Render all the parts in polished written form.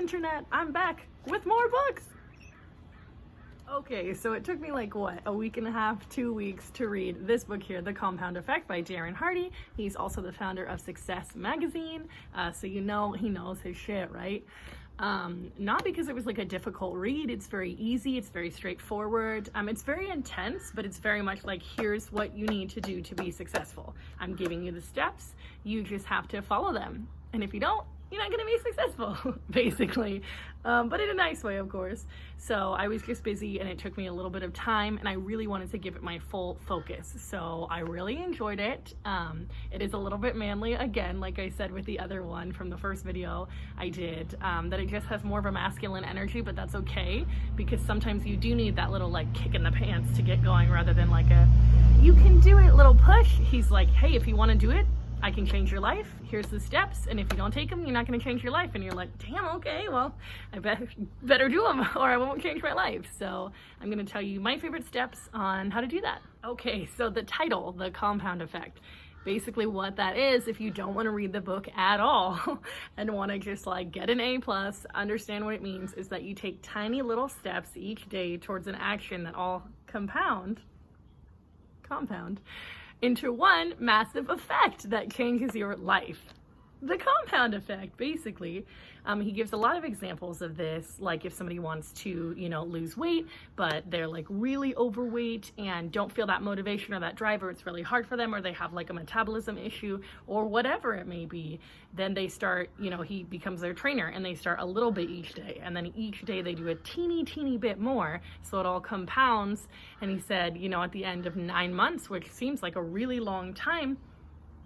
internet, I'm back with more books. Okay, so it took me like a week and a half, 2 weeks to read this book here, The Compound Effect by Darren Hardy. He's also the founder of Success Magazine, so you know he knows his shit, right? Not because it was like a difficult read. It's very easy, it's very straightforward, it's very intense, but it's very much like, here's what you need to do to be successful. I'm giving you the steps, you just have to follow them, and if you don't, you're not gonna be successful, basically, but in a nice way, of course. So I was just busy and it took me a little bit of time, and I really wanted to give it my full focus, so I really enjoyed it. It is a little bit manly, again, like I said with the other one from the first video I did, that it just has more of a masculine energy, but that's okay, because sometimes you do need that little like kick in the pants to get going, rather than like a you can do it little push. He's like, hey, if you want to do it, I can change your life. Here's the steps, and if you don't take them, you're not going to change your life. And you're like, damn, okay, well, I better do them or I won't change my life. So I'm going to tell you my favorite steps on how to do that. Okay, so the title, The Compound Effect. Basically what that is, if you don't want to read the book at all and want to just like get an A+, understand what it means, is that you take tiny little steps each day towards an action that all compound into one massive effect that changes your life. The compound effect, basically. He gives a lot of examples of this, like if somebody wants to, lose weight, but they're like really overweight and don't feel that motivation or that drive, or it's really hard for them, or they have like a metabolism issue or whatever it may be, then they start, he becomes their trainer, and they start a little bit each day, and then each day they do a teeny bit more, so it all compounds. And he said, at the end of 9 months, which seems like a really long time,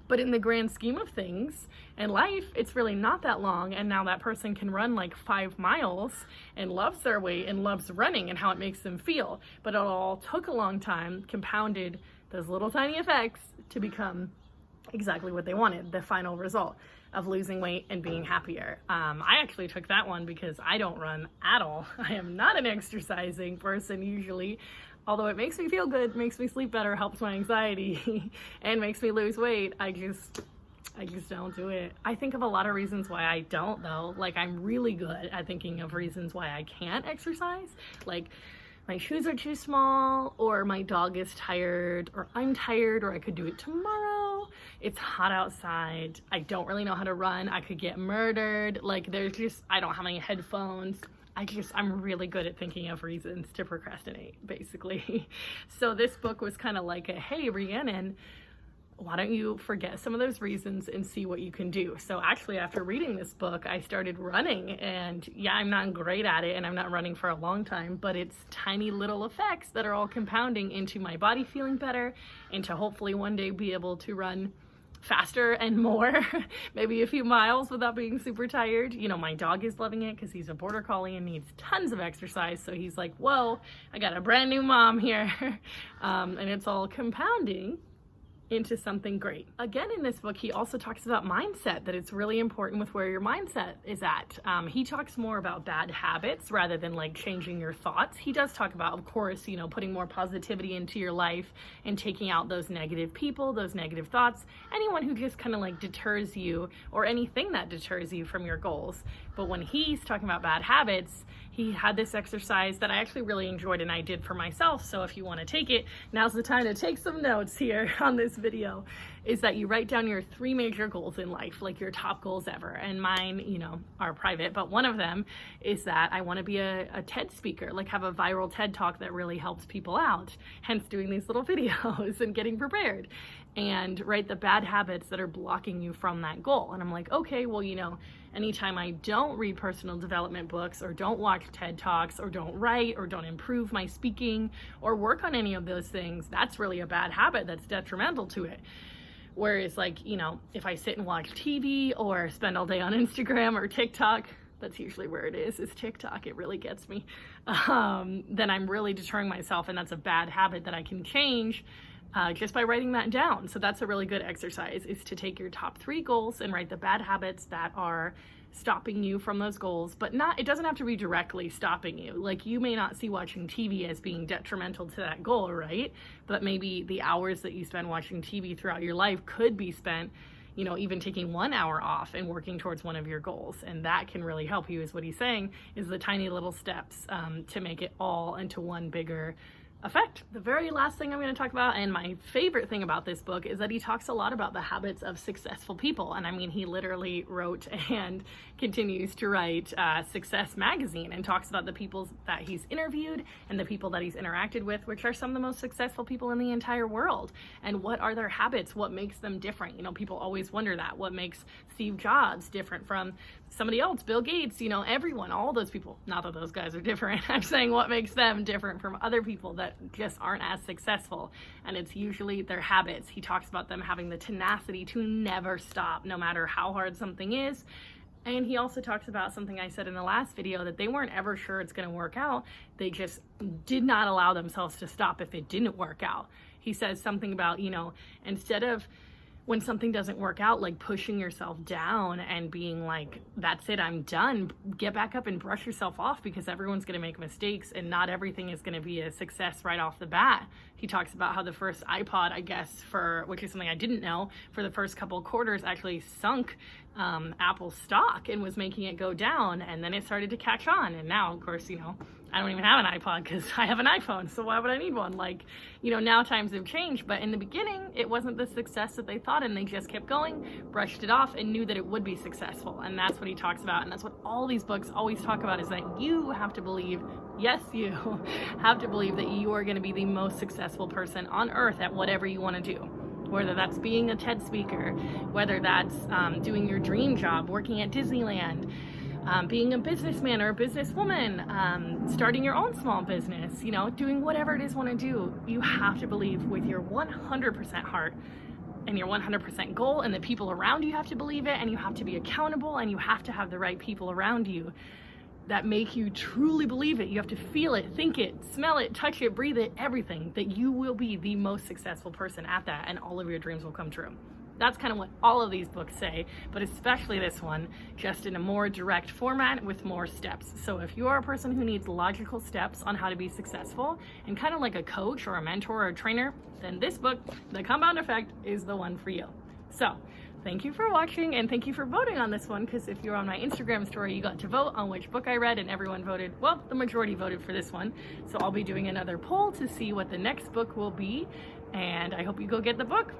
but in the grand scheme of things and life, it's really not that long. And now that person can run like 5 miles and loves their weight and loves running and how it makes them feel. But it all took a long time, compounded those little tiny effects to become exactly what they wanted, the final result of losing weight and being happier. I actually took that one because I don't run at all. I am not an exercising person usually. Although it makes me feel good, makes me sleep better, helps my anxiety, and makes me lose weight, I just don't do it. I think of a lot of reasons why I don't, though. Like, I'm really good at thinking of reasons why I can't exercise. Like, my shoes are too small, or my dog is tired, or I'm tired, or I could do it tomorrow. It's hot outside. I don't really know how to run. I could get murdered. Like, I don't have any headphones. I'm really good at thinking of reasons to procrastinate, basically. So this book was kind of like hey, Rhiannon, why don't you forget some of those reasons and see what you can do? So actually, after reading this book, I started running, and yeah, I'm not great at it, and I'm not running for a long time, but it's tiny little effects that are all compounding into my body feeling better, and to hopefully one day be able to run faster and more, maybe a few miles without being super tired. My dog is loving it because he's a border collie and needs tons of exercise, so he's like, whoa, I got a brand new mom here. And it's all compounding into something great. Again, in this book, he also talks about mindset, that it's really important with where your mindset is at. He talks more about bad habits rather than like changing your thoughts. He does talk about, of course, putting more positivity into your life and taking out those negative people, those negative thoughts, anyone who just kind of like deters you, or anything that deters you from your goals. But when he's talking about bad habits, he had this exercise that I actually really enjoyed and I did for myself. So if you want to take it, now's the time to take some notes here on this video, is that you write down your 3 major goals in life, like your top goals ever. And mine, are private, but one of them is that I want to be a TED speaker, like have a viral TED talk that really helps people out, hence doing these little videos and getting prepared. And write the bad habits that are blocking you from that goal. And I'm like, okay, well, anytime I don't read personal development books, or don't watch TED Talks, or don't write, or don't improve my speaking, or work on any of those things, that's really a bad habit that's detrimental to it. Whereas like, if I sit and watch TV or spend all day on Instagram or TikTok, that's usually where it is TikTok, it really gets me, then I'm really deterring myself, and that's a bad habit that I can change just by writing that down. So that's a really good exercise, is to take your top 3 goals and write the bad habits that are stopping you from those goals, but it doesn't have to be directly stopping you. Like, you may not see watching TV as being detrimental to that goal, right? But maybe the hours that you spend watching TV throughout your life could be spent, even taking 1 hour off and working towards one of your goals. And that can really help you, is what he's saying, is the tiny little steps to make it all into one bigger effect. The very last thing I'm going to talk about, and my favorite thing about this book, is that he talks a lot about the habits of successful people. And I mean, he literally wrote and continues to write Success Magazine, and talks about the people that he's interviewed and the people that he's interacted with, which are some of the most successful people in the entire world. And what are their habits? What makes them different? People always wonder that. What makes Steve Jobs different from somebody else? Bill Gates, everyone, all those people. Not that those guys are different. I'm saying what makes them different from other people that just aren't as successful. And it's usually their habits. He talks about them having the tenacity to never stop, no matter how hard something is. And he also talks about something I said in the last video, that they weren't ever sure it's going to work out. They just did not allow themselves to stop if it didn't work out. He says something about, instead of when something doesn't work out, like pushing yourself down and being like, that's it, I'm done, get back up and brush yourself off, because everyone's going to make mistakes and not everything is going to be a success right off the bat. He talks about how the first iPod, I guess, which is something I didn't know, for the first couple of quarters actually sunk Apple's stock and was making it go down, and then it started to catch on. And now, of course, I don't even have an iPod because I have an iPhone, so why would I need one? Now times have changed, but in the beginning, it wasn't the success that they thought, and they just kept going, brushed it off, and knew that it would be successful. And that's what he talks about, and that's what all these books always talk about, is that you have to believe, yes, you have to believe that you are going to be the most successful person on earth at whatever you want to do. Whether that's being a TED speaker, whether that's doing your dream job, working at Disneyland, being a businessman or a businesswoman, starting your own small business, doing whatever it is you want to do. You have to believe with your 100% heart and your 100% goal, and the people around you have to believe it, and you have to be accountable, and you have to have the right people around you that make you truly believe it. You have to feel it, think it, smell it, touch it, breathe it, everything, that you will be the most successful person at that, and all of your dreams will come true. That's kind of what all of these books say, but especially this one, just in a more direct format with more steps. So if you are a person who needs logical steps on how to be successful, and kind of like a coach or a mentor or a trainer, then this book, The Compound Effect, is the one for you. So thank you for watching, and thank you for voting on this one, because if you're on my Instagram story, you got to vote on which book I read, and everyone voted, well, the majority voted for this one. So I'll be doing another poll to see what the next book will be, and I hope you go get the book.